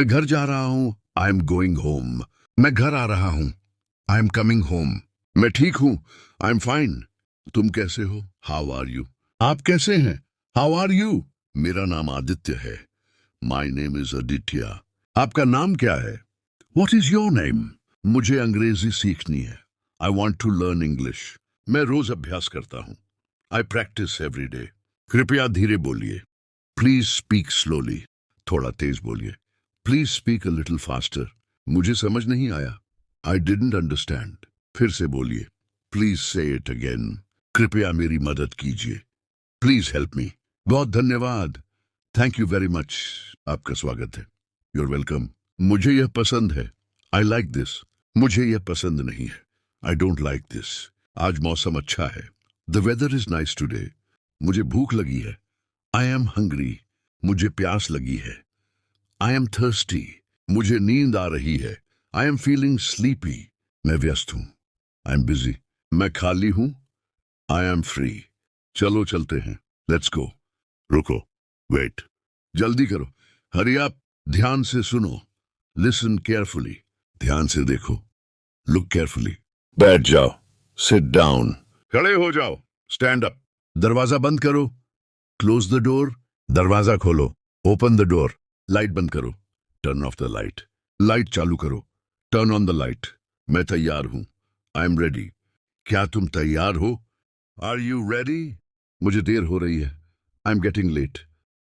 मैं घर जा रहा हूं, आई एम गोइंग होम। मैं घर आ रहा हूं, आई एम कमिंग होम। मैं ठीक हूं, आई एम फाइन। तुम कैसे हो? How are you? आप कैसे हैं? How are you? मेरा नाम आदित्य है। My name is Aditya. आपका नाम क्या है? What is your name? मुझे अंग्रेजी सीखनी है। I want to learn English. मैं रोज अभ्यास करता हूं। I practice every day. कृपया धीरे बोलिए। Please speak slowly. थोड़ा तेज बोलिए। Please speak a little faster. मुझे समझ नहीं आया। I didn't understand. फिर से बोलिए। प्लीज से इट अगेन। कृपया मेरी मदद कीजिए। Please help me. बहुत धन्यवाद। Thank you very much. आपका स्वागत है। You're welcome. मुझे यह पसंद है। I like this. मुझे यह पसंद नहीं है। I don't like this. आज मौसम अच्छा है। The weather is nice today. मुझे भूख लगी है। I am hungry. मुझे प्यास लगी है। I am thirsty. मुझे नींद आ रही है। I am feeling sleepy. मैं व्यस्त हूं। I am busy. मैं खाली हूं। I am free. चलो चलते हैं। Let's go. रुको। वेट। जल्दी करो। हरी आप। ध्यान से सुनो। Listen carefully. ध्यान से देखो। Look carefully. बैठ जाओ। Sit down. खड़े हो जाओ। Stand up. दरवाजा बंद करो। Close the door. दरवाजा खोलो। Open the door. लाइट बंद करो। Turn off the light. Light चालू करो। Turn on the light. मैं तैयार हूं। आई एम रेडी। क्या तुम तैयार हो? Are you ready? मुझे देर हो रही है। I am getting late.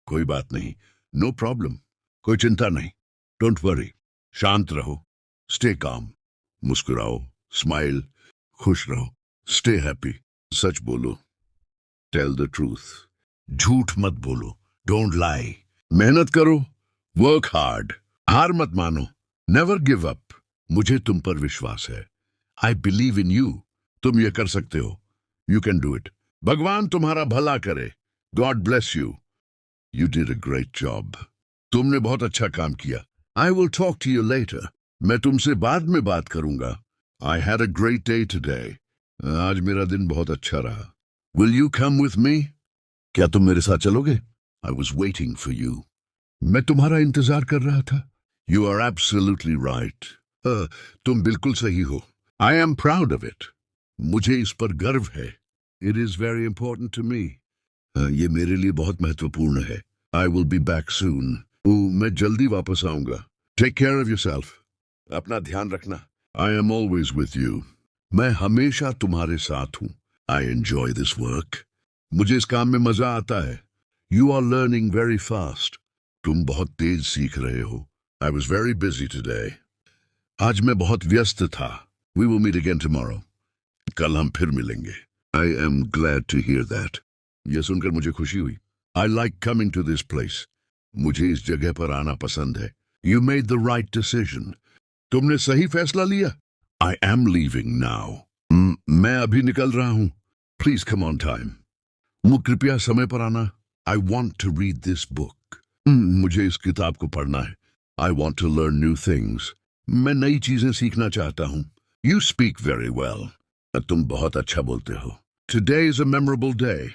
कोई बात नहीं। No problem. कोई चिंता नहीं। Don't worry. शांत रहो। Stay calm. मुस्कुराओ। स्माइल। खुश रहो। Stay happy. सच बोलो। Tell the truth. झूठ मत बोलो। Don't lie. मेहनत करो। Work hard. हार मत मानो। Never give up. मुझे तुम पर विश्वास है। I believe in you. तुम ये कर सकते हो। You can do it. भगवान तुम्हारा भला करे। God bless you. You did a great job. तुमने बहुत अच्छा काम किया। I will talk to you later. मैं तुमसे बाद में बात करूंगा। I had a great day today. आज मेरा दिन बहुत अच्छा रहा। Will you come with me? क्या तुम मेरे साथ चलोगे? I was waiting for you. मैं तुम्हारा इंतजार कर रहा था। You are absolutely right. तुम बिल्कुल सही हो। I am proud of it. मुझे इस पर गर्व है। It is very important to me. ये मेरे लिए बहुत महत्वपूर्ण है। I will be back soon. मैं जल्दी वापस आऊंगा। Take care of yourself. अपना ध्यान रखना। I am always with you. मैं हमेशा तुम्हारे साथ हूं। I enjoy this work. मुझे इस काम में मजा आता है। You are learning very fast. तुम बहुत तेज सीख रहे हो। I was very busy today. आज मैं बहुत व्यस्त था। We will meet again tomorrow. कल हम फिर मिलेंगे। I am glad to hear that. यह सुनकर मुझे खुशी हुई। I like coming to this place. मुझे इस जगह पर आना पसंद है। You made the right decision. तुमने सही फैसला लिया। I am leaving now. मैं अभी निकल रहा हूं। Please come on time. कृपया समय पर आना। I want to read this book. मुझे इस किताब को पढ़ना है। I want to learn new things. मैं नई चीजें सीखना चाहता हूं। You speak very well. तुम बहुत अच्छा बोलते हो। Today is a memorable day.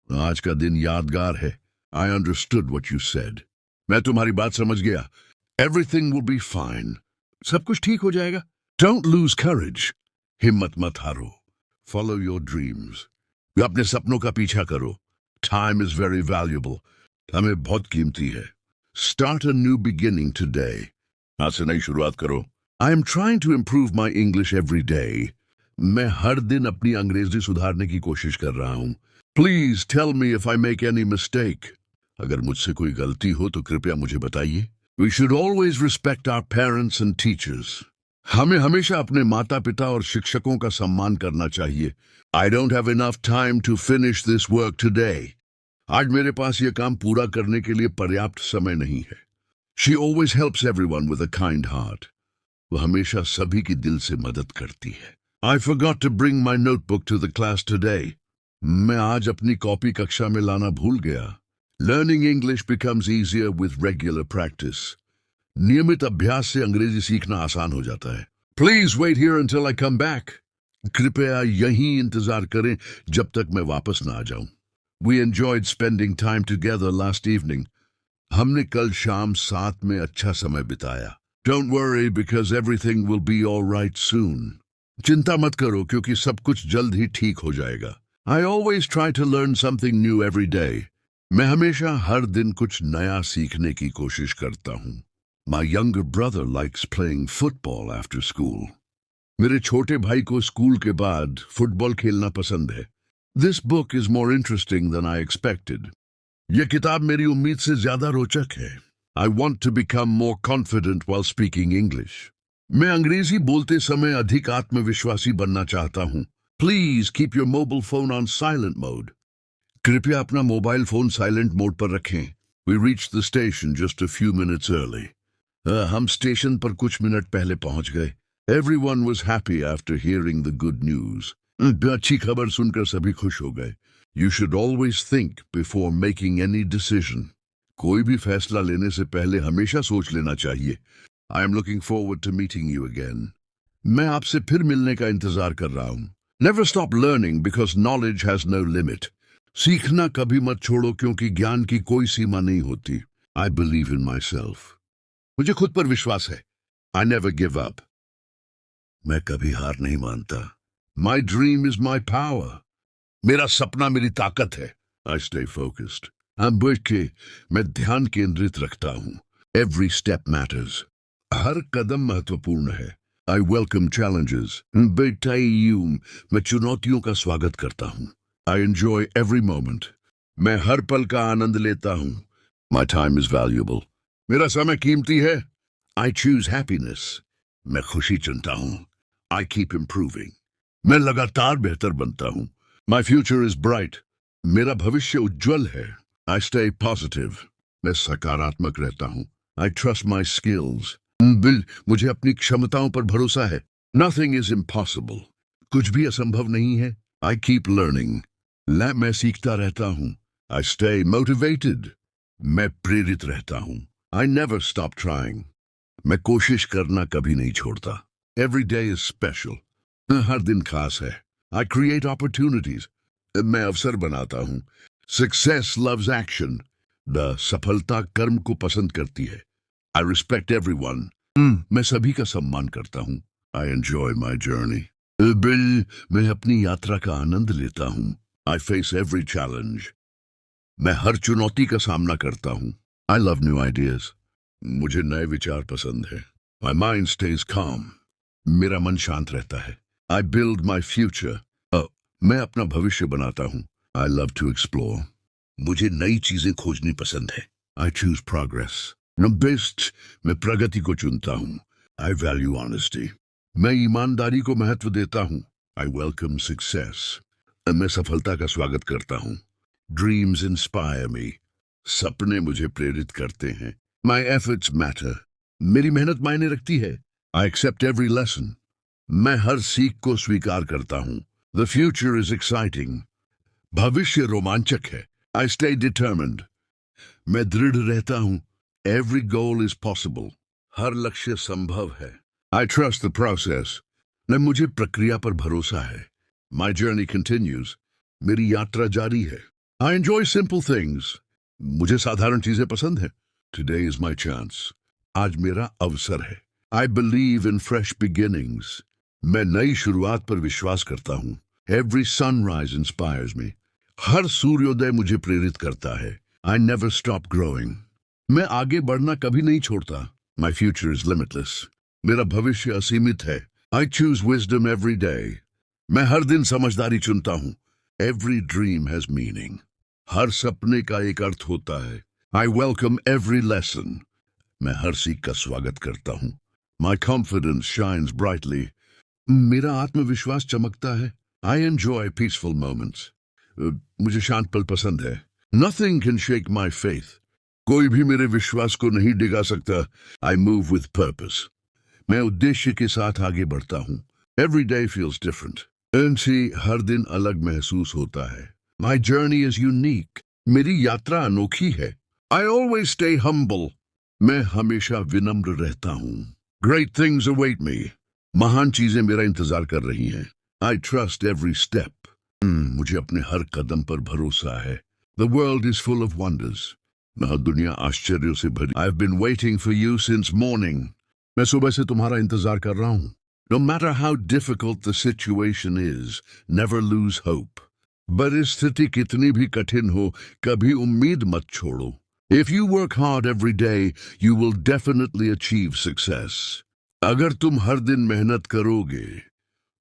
आज का दिन यादगार है। I understood what you said. मैं तुम्हारी बात समझ गया। Everything will be fine. सब कुछ ठीक हो जाएगा। Don't lose courage. हिम्मत मत हारो। Follow your dreams. अपने सपनों का पीछा करो। Time is very valuable. हमें बहुत कीमती है। Start a new beginning today. आज से नई शुरुआत करो। I am trying to improve my English every day. मैं हर दिन अपनी अंग्रेजी सुधारने की कोशिश कर रहा हूं। Please tell me if I make any mistake. अगर मुझसे कोई गलती हो तो कृपया मुझे बताइए। We should always respect our parents and teachers. हमें हमेशा अपने माता पिता और शिक्षकों का सम्मान करना चाहिए। I don't have enough time to finish this work today. आज मेरे पास यह काम पूरा करने के लिए पर्याप्त समय नहीं है। She always helps everyone with a kind heart. वो हमेशा सभी की दिल से मदद करती है। I forgot to bring my notebook to the class today. मैं आज अपनी कॉपी कक्षा में लाना भूल गया। Learning English becomes easier with regular practice. नियमित अभ्यास से अंग्रेजी सीखना आसान हो जाता है। Please wait here until I come back. कृपया यहीं इंतजार करें जब तक मैं वापस ना आ जाऊं। We enjoyed spending time together last evening. हमने कल शाम साथ में अच्छा समय बिताया. Don't worry because everything will be all right soon. चिंता मत करो क्योंकि सब कुछ जल्द ही ठीक हो जाएगा. I always try to learn something new every day. मैं हमेशा हर दिन कुछ नया सीखने की कोशिश करता हूँ. My younger brother likes playing football after school. मेरे छोटे भाई को स्कूल के बाद फुटबॉल खेलना पसंद है. This book is more interesting than I expected. यह किताब मेरी उम्मीद से ज्यादा रोचक है. I want to become more confident while speaking English. मैं अंग्रेजी बोलते समय अधिक आत्मविश्वासी बनना चाहता हूँ. Please keep your mobile phone on silent mode. कृपया अपना मोबाइल फोन साइलेंट मोड पर रखें. We reached the station just a few minutes early. हम स्टेशन पर कुछ मिनट पहले पहुंच गए. Everyone was happy after hearing the good news. अच्छी खबर सुनकर सभी खुश हो गए. You should always think before making any decision. कोई भी फैसला लेने से पहले हमेशा सोच लेना चाहिए. I am looking forward to meeting you again. मैं आपसे फिर मिलने का इंतजार कर रहा हूँ. Never stop learning because knowledge has no limit. सीखना कभी मत छोड़ो क्योंकि ज्ञान की कोई सीमा नहीं होती. I believe in myself. मुझे खुद पर विश्वास है. I never give up. मैं कभी हार नहीं मानता. My dream is my power. मेरा सपना मेरी ताकत है. I stay focused. I'm बैठ के मैं ध्यान केंद्रित रखता हूँ. Every step matters. हर कदम महत्वपूर्ण है. I welcome challenges. मैं चुनौतियों का स्वागत करता हूँ. I enjoy every moment. मैं हर पल का आनंद लेता हूँ. My time is valuable. मेरा समय कीमती है. I choose happiness. मैं खुशी चुनता हूँ. I keep improving. मैं लगातार बेहतर बनता हूँ. My future is bright. मेरा भविष्य उज्जवल है. I stay positive. मैं सकारात्मक रहता हूँ. I trust my skills. मुझे अपनी क्षमताओं पर भरोसा है. Nothing is impossible. कुछ भी असंभव नहीं है. I keep learning. मैं सीखता रहता हूँ. I stay motivated. मैं प्रेरित रहता हूँ. I never stop trying. मैं कोशिश करना कभी नहीं छोड़ता. Every day is special. हर दिन खास है. I create opportunities. मैं अवसर बनाता हूँ. Success loves action. सफलता कर्म को पसंद करती है. I respect everyone. मैं सभी का सम्मान करता हूँ. I enjoy my journey. मैं अपनी यात्रा का आनंद लेता हूँ. I face every challenge. मैं हर चुनौती का सामना करता हूँ. I love new ideas. मुझे नए विचार पसंद है. My mind stays calm. मेरा मन शांत रहता है. I build my future. मैं अपना भविष्य बनाता हूँ. I love to explore. मुझे नई चीजें खोजनी पसंद है. I choose progress. बेस्ट मैं प्रगति को चुनता हूँ. I value honesty. मैं ईमानदारी को महत्व देता हूँ. I welcome success. मैं सफलता का स्वागत करता हूँ. Dreams inspire me. सपने मुझे प्रेरित करते हैं. My efforts matter. मेरी मेहनत मायने रखती है. I accept every lesson. मैं हर सीख को स्वीकार करता हूँ. The future is exciting. भविष्य रोमांचक है. I stay determined. मैं दृढ़ रहता हूँ. Every goal is possible. हर लक्ष्य संभव है. I trust the process. मुझे प्रक्रिया पर भरोसा है. My journey continues. मेरी यात्रा जारी है. I enjoy simple things. मुझे साधारण चीजें पसंद है. Today is my chance. आज मेरा अवसर है. I believe in fresh beginnings. मैं नई शुरुआत पर विश्वास करता हूँ. Every sunrise inspires me. हर सूर्योदय मुझे प्रेरित करता है. I never stop growing. मैं आगे बढ़ना कभी नहीं छोड़ता. My future is limitless. मेरा भविष्य असीमित है. I choose wisdom every day. मैं हर दिन समझदारी चुनता हूँ. Every dream has meaning. हर सपने का एक अर्थ होता है. I welcome every lesson. मैं हर सीख का स्वागत करता हूँ. My confidence shines brightly. मेरा आत्मविश्वास चमकता है. I enjoy peaceful moments. मुझे शांत पल पसंद है. Nothing can shake my faith. कोई भी मेरे विश्वास को नहीं डिगा सकता. I move with purpose. मैं उद्देश्य के साथ आगे बढ़ता हूँ. Every day feels different. हर दिन अलग महसूस होता है. My journey is unique. मेरी यात्रा अनोखी है. I always stay humble. मैं हमेशा विनम्र रहता हूँ. Great things await me. महान चीजें मेरा इंतजार कर रही हैं. I trust every step. मुझे अपने हर कदम पर भरोसा है. The world is full of wonders. ना दुनिया आश्चर्यों से भरी। I've been waiting for you since morning. मैं सुबह से तुम्हारा इंतजार कर रहा हूँ. No matter how difficult the situation is, never lose hope. पर स्थिति कितनी भी कठिन हो, कभी उम्मीद मत छोड़ो. If you work hard every day, you will definitely achieve success. अगर तुम हर दिन मेहनत करोगे,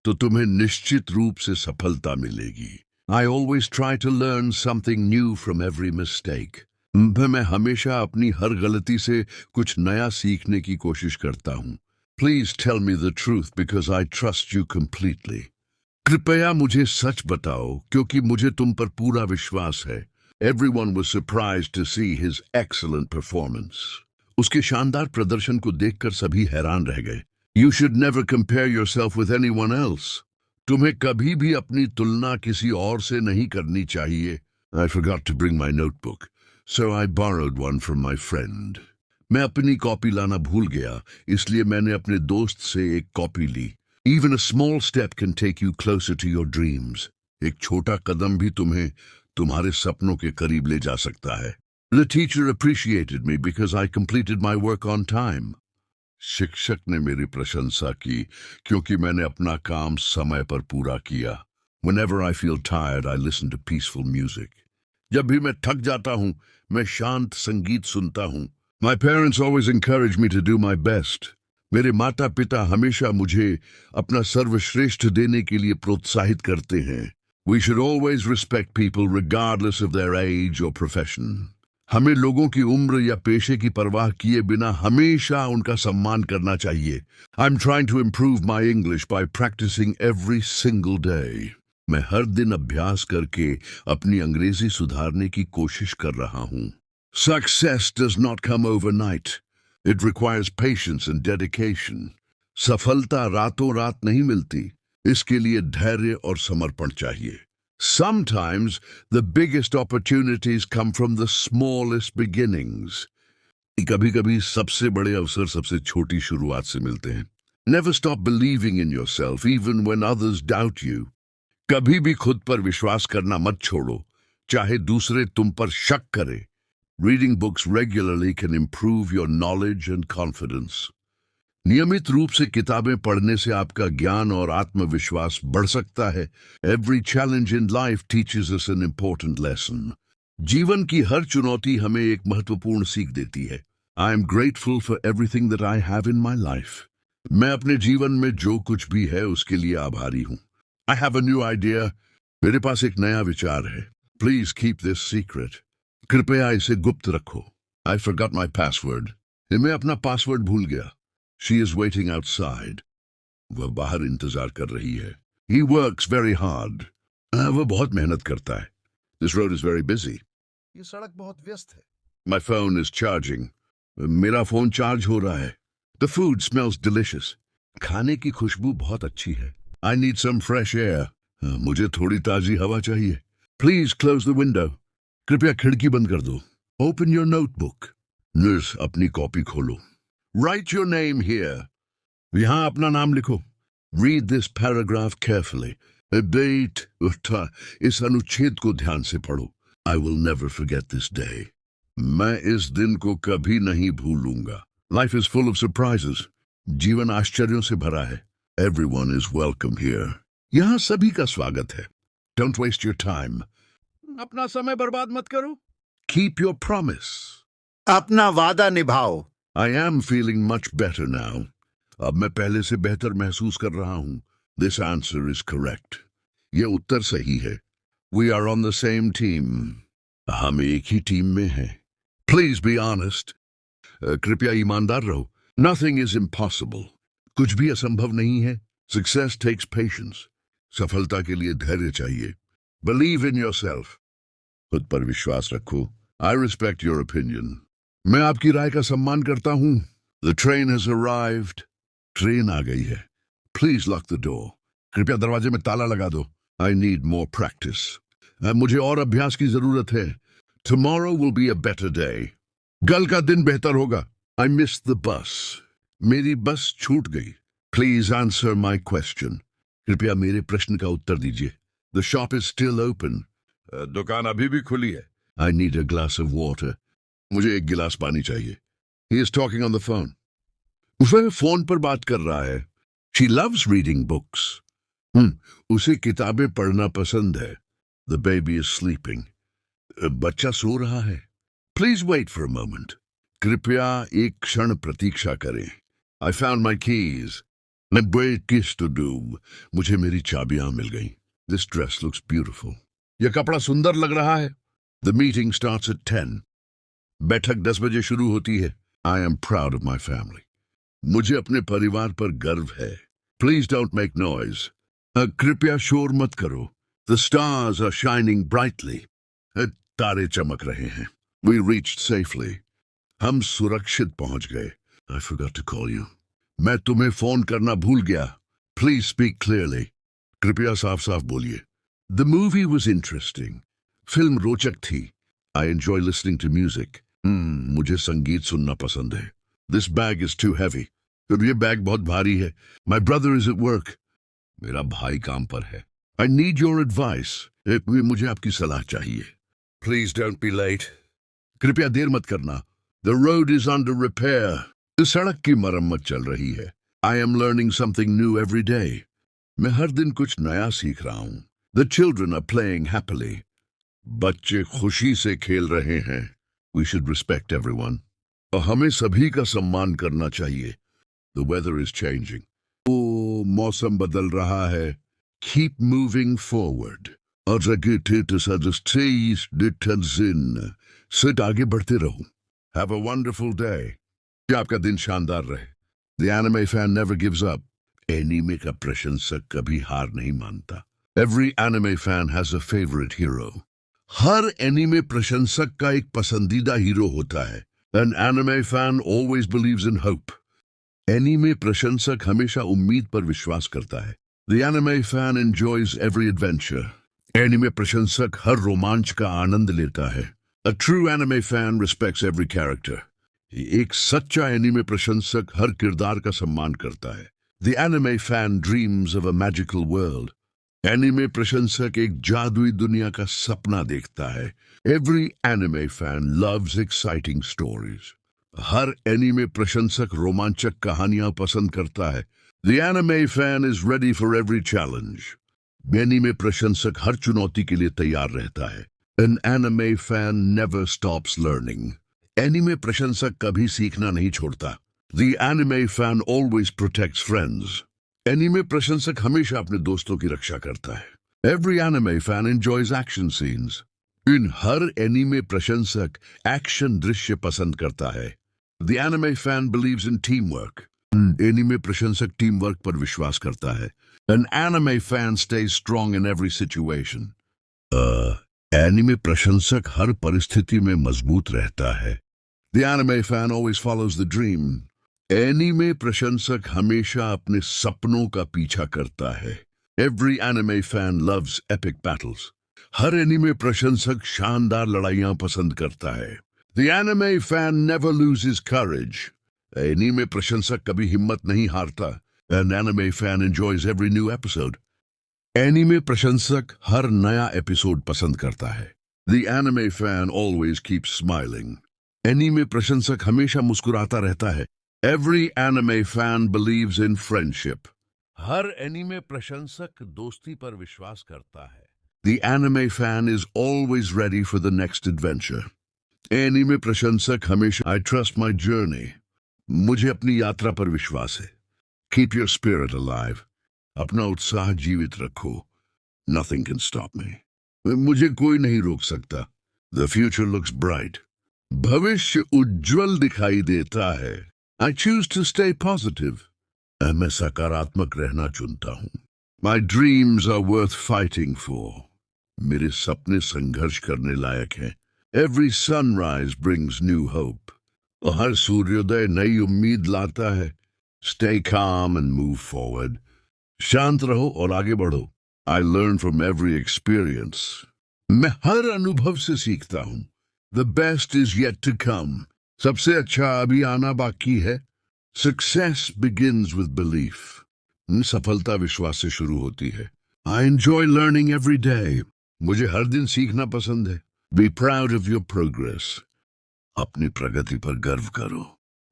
तो तुम्हें निश्चित रूप से सफलता मिलेगी. I always try to learn something new from every mistake. मैं हमेशा अपनी हर गलती से कुछ नया सीखने की कोशिश करता हूँ. Please tell me the truth because I trust you completely. कृपया मुझे सच बताओ क्योंकि मुझे तुम पर पूरा विश्वास है. Everyone was surprised to see his excellent performance. उसके शानदार प्रदर्शन को देखकर सभी हैरान रह गए. You should never compare yourself with anyone else. तुम्हें कभी भी अपनी तुलना किसी और से नहीं करनी चाहिए. I forgot to bring my notebook, so I borrowed one from my friend. मैं अपनी कॉपी लाना भूल गया, इसलिए मैंने अपने दोस्त से एक कॉपी ली. Even a small step can take you closer to your dreams. एक छोटा कदम भी तुम्हें तुम्हारे सपनों के करीब ले जा सकता है. The teacher appreciated me because I completed my work on time. शिक्षक ने मेरी प्रशंसा की क्योंकि मैंने अपना काम समय पर पूरा किया. Whenever I feel tired, I listen to peaceful music. जब भी मैं थक जाता हूँ, मैं शांत संगीत सुनता हूँ. My parents always encourage me to do my best. मेरे माता पिता हमेशा मुझे अपना सर्वश्रेष्ठ देने के लिए प्रोत्साहित करते हैं. We should always respect people regardless of their age or profession. हमें लोगों की उम्र या पेशे की परवाह किए बिना हमेशा उनका सम्मान करना चाहिए. I'm trying to improve my English by practicing every single day. मैं हर दिन अभ्यास करके अपनी अंग्रेजी सुधारने की कोशिश कर रहा हूँ. Success does not come overnight. It requires patience and dedication. सफलता रातों रात नहीं मिलती. इसके लिए धैर्य और समर्पण चाहिए. Sometimes the biggest opportunities come from the smallest beginnings. कभी-कभी सबसे बड़े अवसर सबसे छोटी शुरुआत से मिलते हैं. Never stop believing in yourself even when others doubt you. कभी भी खुद पर विश्वास करना मत छोड़ो, चाहे दूसरे तुम पर शक करें. Reading books regularly can improve your knowledge and confidence. नियमित रूप से किताबें पढ़ने से आपका ज्ञान और आत्मविश्वास बढ़ सकता है. Every challenge in life teaches us an important lesson. जीवन की हर चुनौती हमें एक महत्वपूर्ण सीख देती है. I am grateful for everything that I have in my life. मैं अपने जीवन में जो कुछ भी है उसके लिए आभारी हूँ. I have a new idea. मेरे पास एक नया विचार है. Please keep this secret. कृपया इसे गुप्त रखो. I forgot my password. मैं अपना पासवर्ड भूल गया. She is waiting outside. वह बाहर इंतजार कर रही है. He works very hard. वह बहुत मेहनत करता है. This road is very busy. ये सड़क बहुत व्यस्त है. My phone is charging. मेरा फोन चार्ज हो रहा है. The food smells delicious. खाने की खुशबू बहुत अच्छी है. I need some fresh air. मुझे थोड़ी ताजी हवा चाहिए. Please close the window. कृपया खिड़की बंद कर दो. Open your notebook. नर्स अपनी कॉपी खोलो. Write your name here. यहाँ अपना नाम लिखो. Read this paragraph carefully. Date. इस अनुच्छेद को ध्यान से पढ़ो. I will never forget this day. मैं इस दिन को कभी नहीं भूलूंगा. Life is full of surprises. जीवन आश्चर्यों से भरा है. Everyone is welcome here. यहाँ सभी का स्वागत है. Don't waste your time. अपना समय बर्बाद मत करो. Keep your promise. अपना वादा निभाओ. I am feeling much better now. अब मैं पहले से बेहतर महसूस कर रहा हूँ. This answer is correct. ये उत्तर सही है. We are on the same team. हम एक ही टीम में हैं. Please be honest. कृपया ईमानदार रहो. Nothing is impossible. कुछ भी असंभव नहीं है. Success takes patience. सफलता के लिए धैर्य चाहिए. Believe in yourself. खुद पर विश्वास रखो. I respect your opinion. मैं आपकी राय का सम्मान करता हूँ. The train has arrived. Train आ गई है. Please lock the door. कृपया दरवाजे में ताला लगा दो. I need more practice. मुझे और अभ्यास की जरूरत है. Tomorrow will be a better day. कल का दिन बेहतर होगा. I missed the bus. मेरी बस छूट गई. Please answer my question. कृपया मेरे प्रश्न का उत्तर दीजिए. The shop is still open. दुकान अभी भी खुली है. I need a glass of water. मुझे एक गिलास पानी चाहिए। He is talking on the phone. वह फोन पर बात कर रहा है। She loves reading books. उसे किताबें पढ़ना पसंद है। The baby is sleeping. बच्चा सो रहा है। Please wait for a moment. कृपया एक क्षण प्रतीक्षा करें। I found my keys. Wait, kiss to do. मुझे मेरी चाबियां मिल गईं। This dress looks beautiful. यह कपड़ा सुंदर लग रहा है। The meeting starts at 10. बैठक 10 बजे शुरू होती है। I am proud of my family. मुझे अपने परिवार पर गर्व है। Please don't make noise. कृपया शोर मत करो। The stars are shining brightly. तारे चमक रहे हैं। We reached safely. हम सुरक्षित पहुंच गए। I forgot to call you. मैं तुम्हें फोन करना भूल गया। Please speak clearly. कृपया साफ साफ बोलिए। The movie was interesting. Film रोचक थी। I enjoy listening to music. मुझे संगीत सुनना पसंद है। This bag is too heavy. ये बैग बहुत भारी है। My brother is at work. मेरा भाई काम पर है। I need your advice. मुझे आपकी सलाह चाहिए। Please don't be late. कृपया देर मत करना। The road is under repair. सड़क की मरम्मत चल रही है। I am learning something new every day. मैं हर दिन कुछ नया सीख रहा हूं। The children are playing happily. बच्चे खुशी से खेल रहे हैं। We should respect everyone. और हमें सभी का सम्मान करना चाहिए। The weather is changing. मौसम बदल रहा है। Keep moving forward. सिट आगे बढ़ते रहो। Have a wonderful day. कि आपका दिन शानदार रहे। The anime fan never gives up. Anime का प्रशंसक कभी हार नहीं मानता। Every anime fan has a favorite hero. Her anime प्रशंसक का एक पसंदीदा हीरो होता है। An anime fan always believes in hope. Anime प्रशंसक हमेशा उम्मीद पर विश्वास करता है। The anime fan enjoys every adventure. Anime प्रशंसक हर रोमांच का आनंद लेता है। A true anime fan respects every character. एक सच्चा एनीमे प्रशंसक हर किरदार का सम्मान करता है। The anime fan dreams of a magical world. Anime प्रशंसक एक जादुई दुनिया का सपना देखता है। Every anime fan loves exciting stories. हर एनीमे प्रशंसक रोमांचक कहानियां पसंद करता है। The anime fan is ready for every challenge. Anime प्रशंसक हर चुनौती के लिए तैयार रहता है। An anime fan never stops learning. Anime प्रशंसक कभी सीखना नहीं छोड़ता। The anime fan always protects friends. Anime प्रशंसक हमेशा अपने दोस्तों की रक्षा करता है। Every anime fan enjoys action scenes. इन हर एनीमे प्रशंसक एक्शन दृश्य पसंद करता है। The anime fan believes in teamwork. Anime प्रशंसक टीम वर्क पर विश्वास करता है। An anime fan stays strong in every situation. Anime प्रशंसक हर परिस्थिति में मजबूत रहता है। The anime fan always follows the dream. Anime प्रशंसक हमेशा अपने सपनों का पीछा करता है। Every anime fan loves epic battles. हर एनीमे प्रशंसक शानदार लड़ाइयां पसंद करता है। The anime fan never loses courage. Anime प्रशंसक कभी हिम्मत नहीं हारता। An anime fan enjoys every new episode. Anime प्रशंसक हर नया एपिसोड पसंद करता है। The anime fan always keeps smiling. Anime प्रशंसक हमेशा मुस्कुराता रहता है। Every anime fan believes in friendship. Her anime प्रशंसक दोस्ती पर विश्वास करता है। The anime fan is always ready for the next adventure. Anime प्रशंसक हमेशा I trust my journey. मुझे अपनी यात्रा पर विश्वास है। Keep your spirit alive. अपना उत्साह जीवित रखो। Nothing can stop me. मुझे कोई नहीं रोक सकता। The future looks bright. भविष्य उज्जवल दिखाई देता है। I choose to stay positive. मैं सकारात्मक रहना चुनता हूँ। My dreams are worth fighting for. मेरे सपने संघर्ष करने लायक हैं। Every sunrise brings new hope. हर सूर्योदय नई उम्मीद लाता है। Stay calm and move forward. शांत रहो और आगे बढ़ो। I learn from every experience. मैं हर अनुभव से सीखता हूँ। The best is yet to come. सबसे अच्छा अभी आना बाकी है। Success begins with belief. सफलता विश्वास से शुरू होती है। I enjoy learning every day. मुझे हर दिन सीखना पसंद है। Be proud of your progress. अपनी प्रगति पर गर्व करो।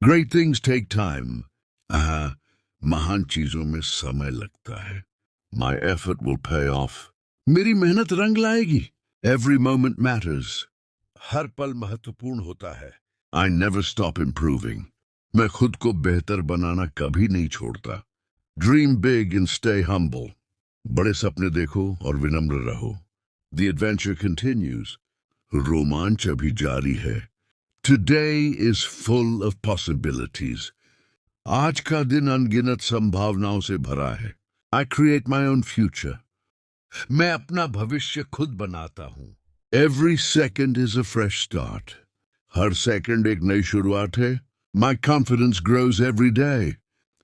Great things take time. महान चीजों में समय लगता है। My effort will pay off. मेरी मेहनत रंग लाएगी। Every moment matters. हर पल महत्वपूर्ण होता है। I never stop improving. मैं खुद को बेहतर बनाना कभी नहीं छोड़ता। Dream big and stay humble. बड़े सपने देखो और विनम्र रहो। The adventure continues. रोमांच अभी जारी है। Today is full of possibilities. आज का दिन अनगिनत संभावनाओं से भरा है। I create my own future. मैं अपना भविष्य खुद बनाता हूं। Every second is a fresh start. Her second एक नई शुरुआत है। माई कॉन्फिडेंस ग्रोज एवरी डे।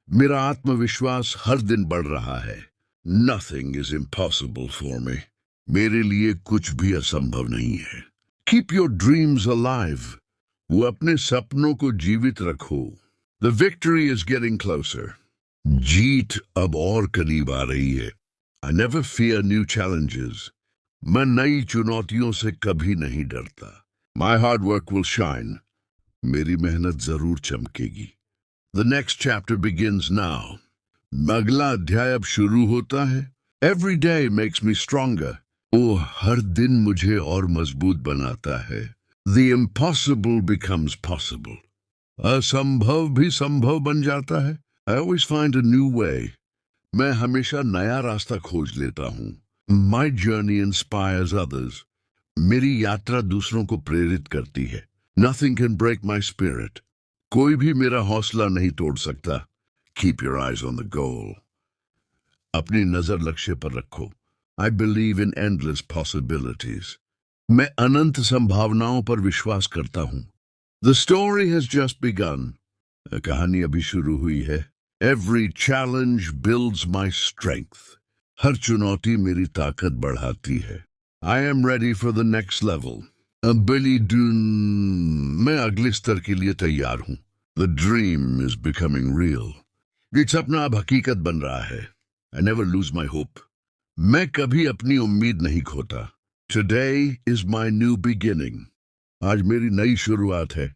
मेरा आत्मविश्वास हर दिन बढ़ रहा है। Nothing is impossible for me. मेरे लिए कुछ भी असंभव नहीं है। Keep your dreams alive. वो अपने सपनों को जीवित रखो। The victory is getting closer. जीत अब और करीब आ रही है। I never fear new challenges. मैं नई चुनौतियों से कभी नहीं डरता। My hard work will shine. मेरी मेहनत जरूर चमकेगी। The next chapter begins now. अगला अध्याय अब शुरू होता है। Every day makes me stronger. वो हर दिन मुझे और मजबूत बनाता है। The impossible becomes possible. असंभव भी संभव बन जाता है। I always find a new way. मैं हमेशा नया रास्ता खोज लेता हूँ। My journey inspires others. मेरी यात्रा दूसरों को प्रेरित करती है। Nothing can break my spirit. कोई भी मेरा हौसला नहीं तोड़ सकता। Keep your eyes on the goal. अपनी नजर लक्ष्य पर रखो। I believe in endless possibilities. मैं अनंत संभावनाओं पर विश्वास करता हूं। The story has just begun. कहानी अभी शुरू हुई है। Every challenge builds my strength. हर चुनौती मेरी ताकत बढ़ाती है। I am ready for the next level. मैं अगले स्तर के लिए तैयार हूं। The dream is becoming real. ये सपना अब हकीकत बन रहा है। I never lose my hope. मैं कभी अपनी उम्मीद नहीं खोता। Today is my new beginning. आज मेरी नई शुरुआत है।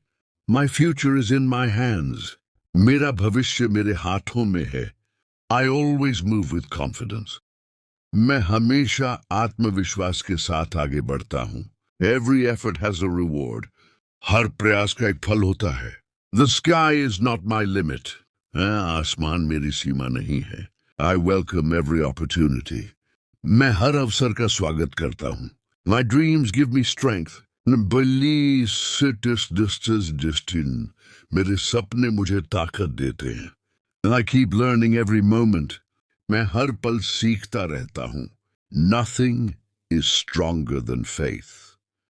My future is in my hands. मेरा भविष्य मेरे हाथों में है। I always move with confidence. मैं हमेशा आत्मविश्वास के साथ आगे बढ़ता हूं। Every effort has a reward. हर प्रयास का एक फल होता है। The sky is not my limit. आसमान मेरी सीमा नहीं है। I welcome every opportunity. मैं हर अवसर का स्वागत करता हूं। My dreams give me strength. मेरे सपने मुझे ताकत देते हैं। I keep learning every moment. मैं हर पल सीखता रहता हूं। Nothing is stronger than faith.